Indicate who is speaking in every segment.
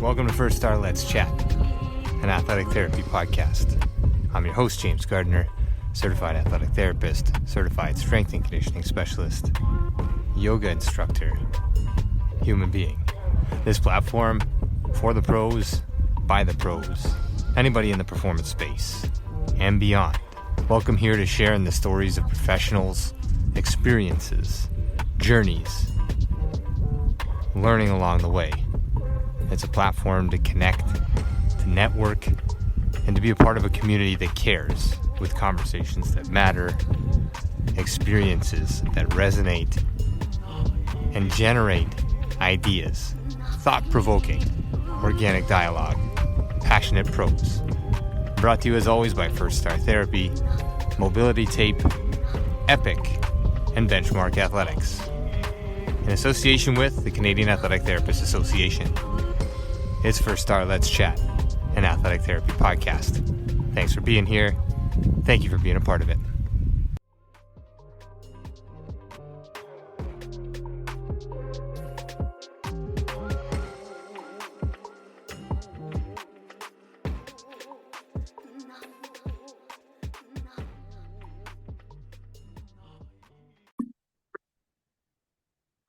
Speaker 1: Welcome to First Star Let's Chat, an athletic therapy podcast. I'm your host, James Gardner, certified athletic therapist, certified strength and conditioning specialist, yoga instructor, human being. This platform, for the pros, by the pros, anybody in the performance space, and beyond. Welcome here to share in the stories of professionals, experiences, journeys, learning along the way. It's a platform to connect, to network, and to be a part of a community that cares, with conversations that matter, experiences that resonate, and generate ideas, thought-provoking, organic dialogue, passionate pros. Brought to you as always by First Star Therapy, Mobility Tape, Epic, and Benchmark Athletics. In association with the Canadian Athletic Therapists Association. It's First Star Let's Chat, an athletic therapy podcast. Thanks for being here. Thank you for being a part of it.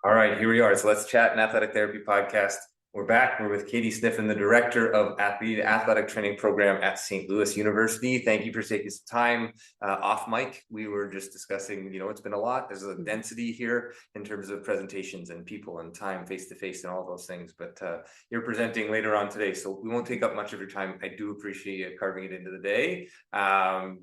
Speaker 1: All right, here we are. So Let's Chat, an athletic therapy podcast. We're back. We're with Katie Sniffen, the director of the athletic training program at St. Louis University. Thank you for taking some time off mic. We were just discussing, it's been a lot. There's a density here in terms of presentations and people and time face-to-face and all those things. But you're presenting later on today, so we won't take up much of your time. I do appreciate you carving it into the day.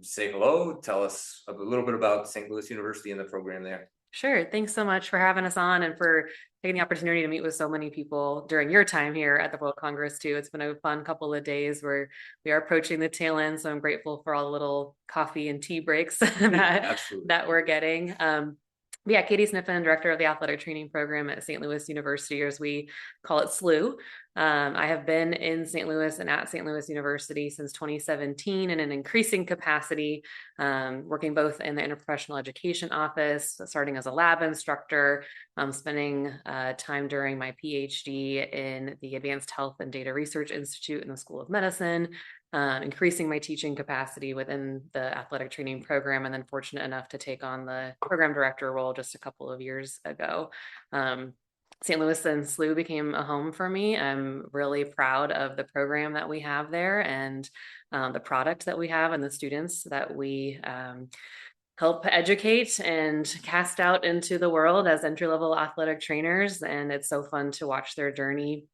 Speaker 1: Say hello. Tell us a little bit about St. Louis University and the program there.
Speaker 2: Sure. Thanks so much for having us on and for taking the opportunity to meet with so many people during your time here at the World Congress too. It's been a fun couple of days where we are approaching the tail end. So I'm grateful for all the little coffee and tea breaks that we're getting. Katie Sniffen, director of the athletic training program at St. Louis University, or as we call it, SLU. I have been in St. Louis and at St. Louis University since 2017 in an increasing capacity, working both in the interprofessional education office, starting as a lab instructor, spending time during my PhD in the Advanced Health and Data Research Institute in the School of Medicine, increasing my teaching capacity within the athletic training program, and then fortunate enough to take on the program director role just a couple of years ago. St. Louis and SLU became a home for me. I'm really proud of the program that we have there and the product that we have and the students that we help educate and cast out into the world as entry-level athletic trainers. And it's so fun to watch their journey.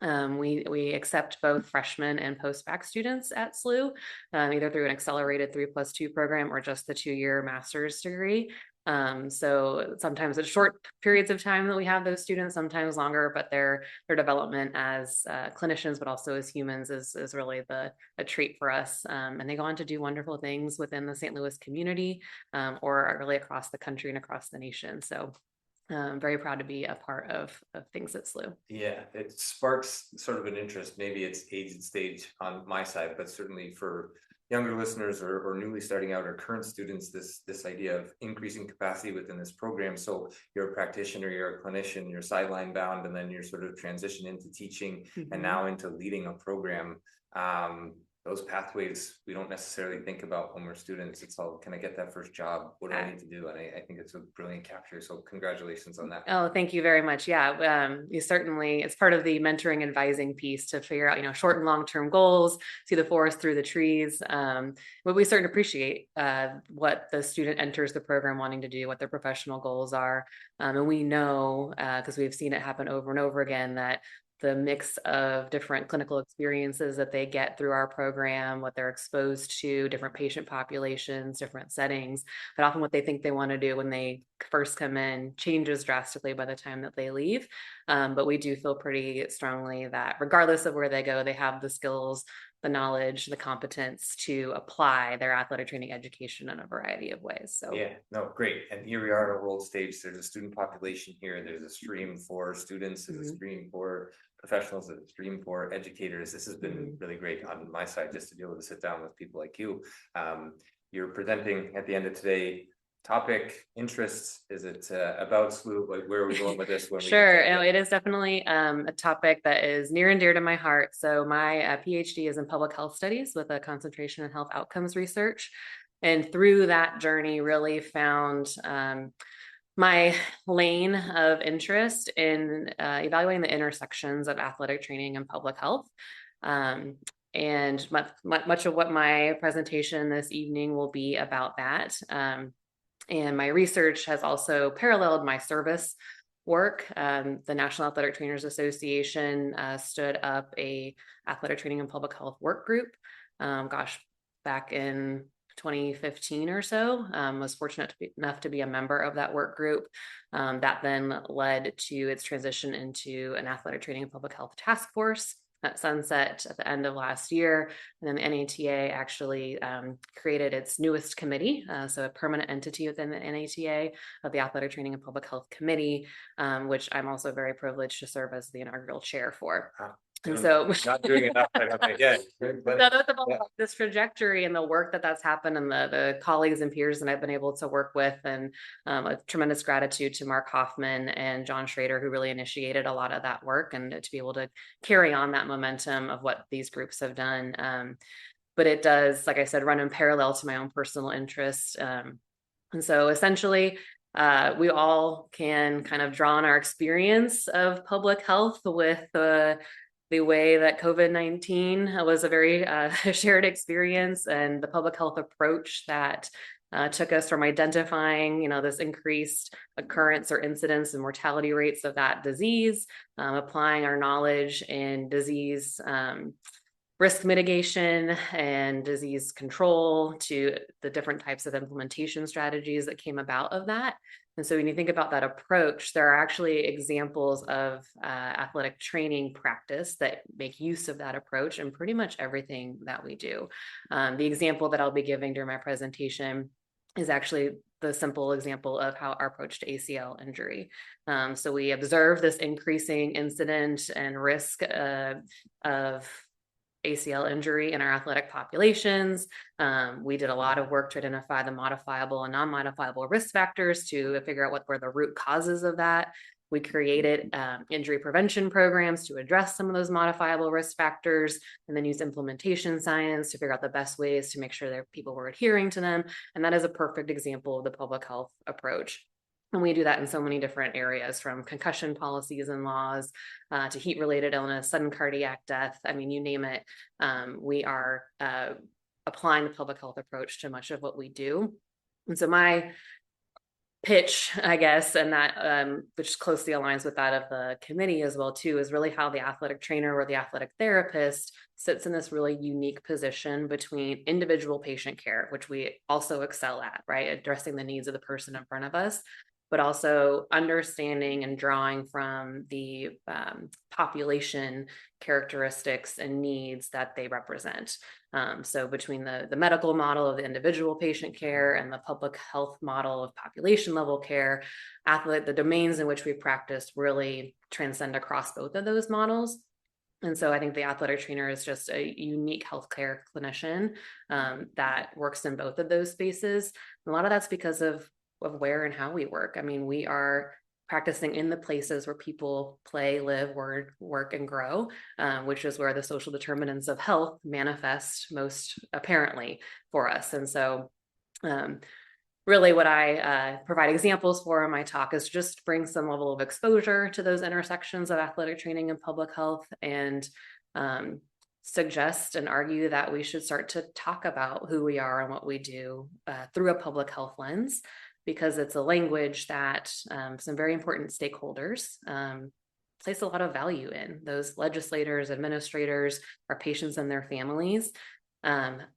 Speaker 2: We accept both freshmen and post-bac students at SLU, either through an accelerated 3+2 program or just the 2-year master's degree. So sometimes it's short periods of time that we have those students, sometimes longer, but their development as clinicians, but also as humans is really a treat for us. And they go on to do wonderful things within the St. Louis community, or really across the country and across the nation. So I'm very proud to be a part of things at SLU.
Speaker 1: Yeah, it sparks sort of an interest. Maybe it's age and stage on my side, but certainly for younger listeners or newly starting out or current students, this idea of increasing capacity within this program. So you're a practitioner, you're a clinician, you're sideline bound, and then you're sort of transition into teaching and now into leading a program. Those pathways we don't necessarily think about when we're students. It's all, can I get that first job? What do I need to do? And I think it's a brilliant capture. So congratulations on that.
Speaker 2: Oh, thank you very much. Yeah, you certainly, it's part of the mentoring advising piece to figure out, short and long-term goals, see the forest through the trees. But we certainly appreciate what the student enters the program wanting to do, what their professional goals are. And we know, because we've seen it happen over and over again, that the mix of different clinical experiences that they get through our program, what they're exposed to, different patient populations, different settings, but often what they think they want to do when they first come in changes drastically by the time that they leave. But we do feel pretty strongly that regardless of where they go, they have the skills, the knowledge, the competence to apply their athletic training education in a variety of ways. So
Speaker 1: yeah, no, great. And here we are on a world stage. There's a student population here. There's a stream for students, there's a stream for professionals, there's a stream for educators. This has been really great on my side, just to be able to sit down with people like you. You're presenting at the end of today topic, interests? Is it about SWOOP? Like, where are we going with this?
Speaker 2: Sure, it is definitely a topic that is near and dear to my heart. So my PhD is in public health studies with a concentration in health outcomes research. And through that journey, really found my lane of interest in evaluating the intersections of athletic training and public health. And much of what my presentation this evening will be about that. And my research has also paralleled my service work. The National Athletic Trainers Association stood up a athletic training and public health work group. Back in 2015 or so. Was fortunate enough to be a member of that work group. That then led to its transition into an athletic training and public health task force that sunset at the end of last year. And then the NATA actually created its newest committee, so a permanent entity within the NATA of the Athletic Training and Public Health Committee, which I'm also very privileged to serve as the inaugural chair for. And so
Speaker 1: not doing enough, but yeah,
Speaker 2: but that's about this trajectory and the work that's happened and the colleagues and peers that I've been able to work with, and a tremendous gratitude to Mark Hoffman and John Schrader, who really initiated a lot of that work, and to be able to carry on that momentum of what these groups have done. But it does, like I said, run in parallel to my own personal interests. And so essentially, we all can kind of draw on our experience of public health with the way that COVID-19 was a very shared experience, and the public health approach that took us from identifying, this increased occurrence or incidence and mortality rates of that disease, applying our knowledge in disease risk mitigation and disease control to the different types of implementation strategies that came about of that. And so when you think about that approach, there are actually examples of athletic training practice that make use of that approach in pretty much everything that we do. The example that I'll be giving during my presentation is actually the simple example of how our approach to ACL injury. So we observe this increasing incident and risk of ACL injury in our athletic populations. We did a lot of work to identify the modifiable and non-modifiable risk factors to figure out what were the root causes of that. We created injury prevention programs to address some of those modifiable risk factors, and then use implementation science to figure out the best ways to make sure that people were adhering to them. And that is a perfect example of the public health approach. And we do that in so many different areas, from concussion policies and laws to heat-related illness, sudden cardiac death. I mean, you name it. We are applying the public health approach to much of what we do. And so my pitch, I guess, and that which closely aligns with that of the committee as well too, is really how the athletic trainer or the athletic therapist sits in this really unique position between individual patient care, which we also excel at, right? Addressing the needs of the person in front of us, but also understanding and drawing from the population characteristics and needs that they represent. So between the medical model of the individual patient care and the public health model of population level care, the domains in which we practice really transcend across both of those models. And so I think the athletic trainer is just a unique healthcare clinician that works in both of those spaces. And a lot of that's because of where and how we work. I mean, we are practicing in the places where people play, live, work, and grow, which is where the social determinants of health manifest most apparently for us. And so really what I provide examples for in my talk is just bring some level of exposure to those intersections of athletic training and public health, and suggest and argue that we should start to talk about who we are and what we do through a public health lens, because it's a language that some very important stakeholders place a lot of value in. Those legislators, administrators, our patients and their families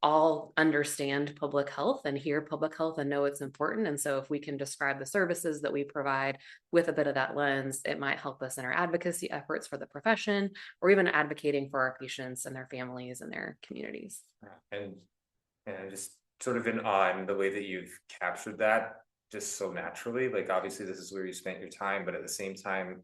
Speaker 2: all understand public health and hear public health and know it's important. And so if we can describe the services that we provide with a bit of that lens, it might help us in our advocacy efforts for the profession, or even advocating for our patients and their families and their communities.
Speaker 1: And just sort of in awe in the way that you've captured that just so naturally. Like, obviously this is where you spent your time, but at the same time,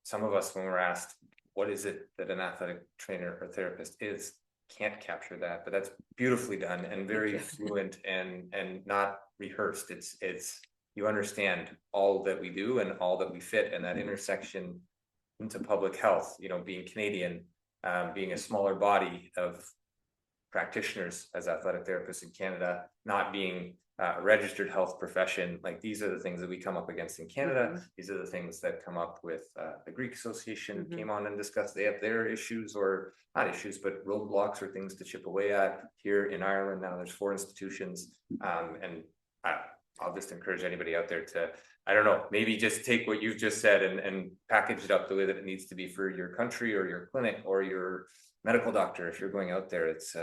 Speaker 1: some of us, when we're asked, what is it that an athletic trainer or therapist is,
Speaker 3: can't capture that, but that's beautifully done and very fluent and not rehearsed. It's you understand all that we do and all that we fit, and that intersection into public health, you know, being Canadian, being a smaller body of practitioners as athletic therapists in Canada, not being a registered health profession. Like, these are the things that we come up against in Canada. These are the things that come up with the Greek Association came on and discussed. They have their issues, or not issues, but roadblocks or things to chip away at. Here in Ireland now there's 4 institutions, and I'll just encourage anybody out there to, I don't know, maybe just take what you've just said and package it up the way that it needs to be for your country or your clinic or your medical doctor. If you're going out there, it's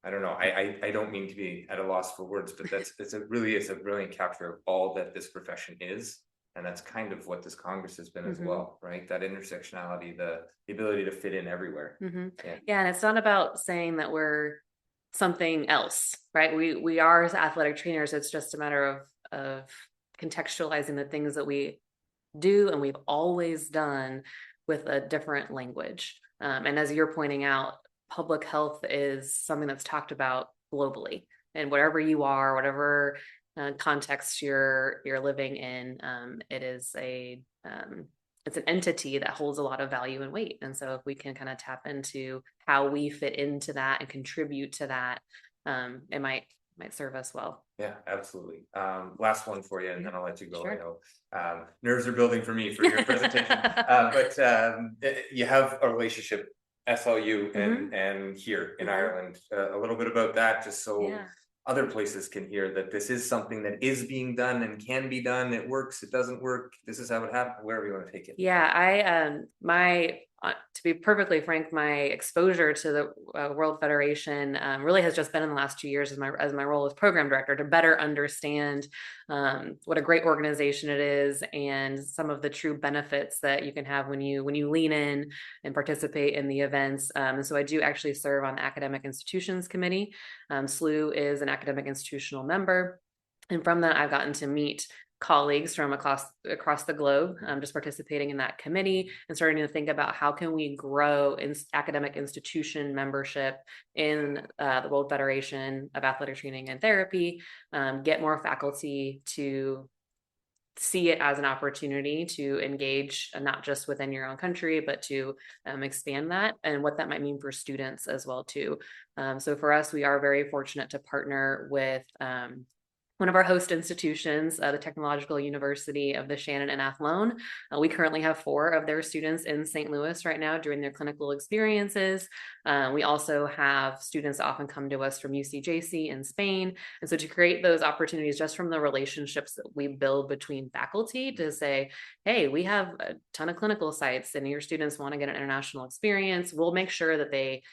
Speaker 3: I don't know, I don't mean to be at a loss for words, but it's a brilliant capture of all that this profession is. And that's kind of what this Congress has been as well, right? That intersectionality, the ability to fit in everywhere.
Speaker 2: Yeah, and it's not about saying that we're something else, right? We are athletic trainers. It's just a matter of contextualizing the things that we do and we've always done with a different language. And as you're pointing out, public health is something that's talked about globally, and wherever you are, whatever context you're living in, it is it's an entity that holds a lot of value and weight. And so if we can kind of tap into how we fit into that and contribute to that, it might serve us well.
Speaker 3: Yeah, absolutely. Last one for you, and then I'll let you go. Sure. I know nerves are building for me for your presentation, but you have a relationship, SLU and here in Ireland. A little bit about that, just so other places can hear that this is something that is being done and can be done. It works, it doesn't work, this is how it happened, wherever you want to take it.
Speaker 2: Yeah, to be perfectly frank, my exposure to the World Federation really has just been in the last 2 years as my role as program director, to better understand what a great organization it is and some of the true benefits that you can have when you lean in and participate in the events. And so I do actually serve on the Academic Institutions Committee. SLU is an academic institutional member, and from that I've gotten to meet colleagues from across the globe, just participating in that committee and starting to think about how can we grow in academic institution membership in the World Federation of Athletic Training and Therapy, get more faculty to see it as an opportunity to engage not just within your own country, but to expand that, and what that might mean for students as well too. So for us, we are very fortunate to partner with one of our host institutions, the Technological University of the Shannon and Athlone. We currently have 4 of their students in St. Louis right now doing their clinical experiences. We also have students that often come to us from UCJC in Spain. And so to create those opportunities just from the relationships that we build between faculty to say, hey, we have a ton of clinical sites and your students want to get an international experience, we'll make sure that they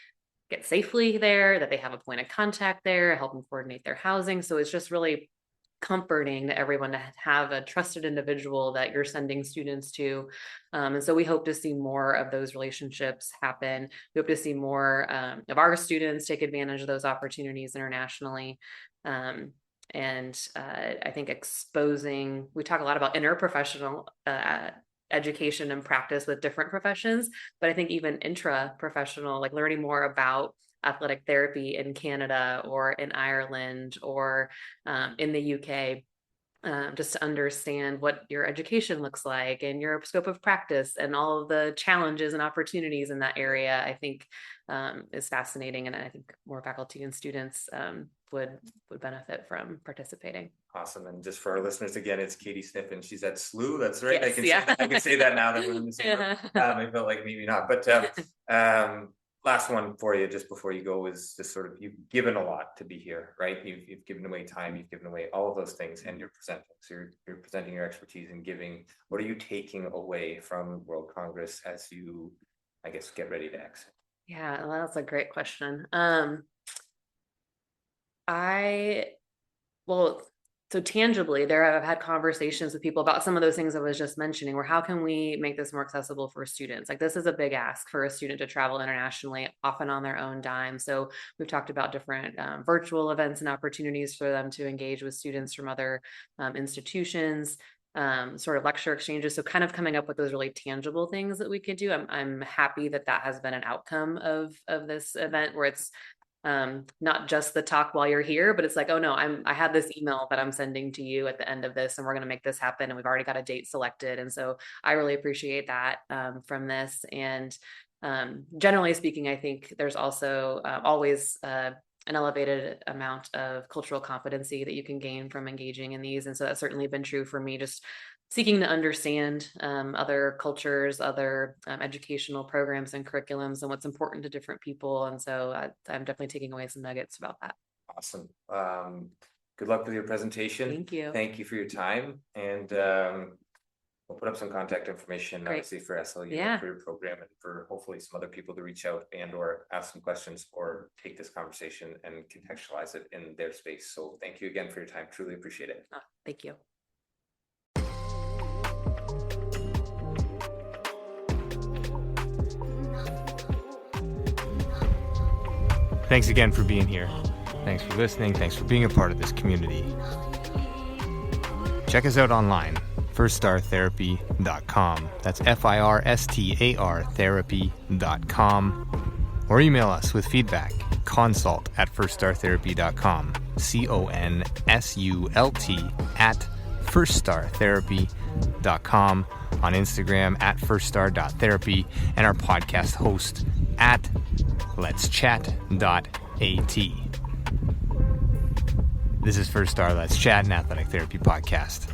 Speaker 2: get safely there, that they have a point of contact there, help them coordinate their housing. So it's just really comforting to everyone to have a trusted individual that you're sending students to. And so we hope to see more of those relationships happen. We hope to see more of our students take advantage of those opportunities internationally. And I think we talk a lot about interprofessional education and practice with different professions, but I think even intra-professional, like learning more about athletic therapy in Canada or in Ireland or in the UK, just to understand what your education looks like and your scope of practice and all of the challenges and opportunities in that area, I think is fascinating. And I think more faculty and students would benefit from participating.
Speaker 3: Awesome. And just for our listeners, again, it's Katie Sniffen. She's at SLU. That's right. Yes, I can say that now that we're in the same room. I felt like maybe not, but last one for you, just before you go, is just sort of, you've given a lot to be here, right? You've given away time, you've given away all of those things, and you're presenting. So you're presenting your expertise and giving. What are you taking away from World Congress as you, I guess, get ready to exit?
Speaker 2: Yeah, well, that's a great question. So tangibly, I've had conversations with people about some of those things I was just mentioning, where how can we make this more accessible for students? Like, this is a big ask for a student to travel internationally, often on their own dime. So we've talked about different virtual events and opportunities for them to engage with students from other institutions. sort of lecture exchanges. So kind of coming up with those really tangible things that we could do. I'm happy that has been an outcome of this event, where it's not just the talk while you're here, but it's like, oh no, I have this email that I'm sending to you at the end of this, and we're going to make this happen. And we've already got a date selected. And so I really appreciate that from this. And generally speaking, I think there's also always an elevated amount of cultural competency that you can gain from engaging in these. And so that's certainly been true for me, just seeking to understand other cultures, other educational programs and curriculums, and what's important to different people. And so I'm definitely taking away some nuggets about that.
Speaker 3: Awesome. Good luck with your presentation.
Speaker 2: Thank you.
Speaker 3: Thank you for your time. And we'll put up some contact information,
Speaker 2: Great.
Speaker 3: Obviously, for SLU,
Speaker 2: Yeah.
Speaker 3: for your program, and for hopefully some other people to reach out and or ask some questions or take this conversation and contextualize it in their space. So thank you again for your time. Truly appreciate it.
Speaker 2: Oh, thank you.
Speaker 1: Thanks again for being here. Thanks for listening. Thanks for being a part of this community. Check us out online, firststartherapy.com. That's FIRSTAR therapy.com. Or email us with feedback, consult@firststartherapy.com. CONSULT@firststartherapy.com. On Instagram @firststar.therapy, and our podcast host @letschat.at. This is First Star Let's Chat, an athletic therapy podcast.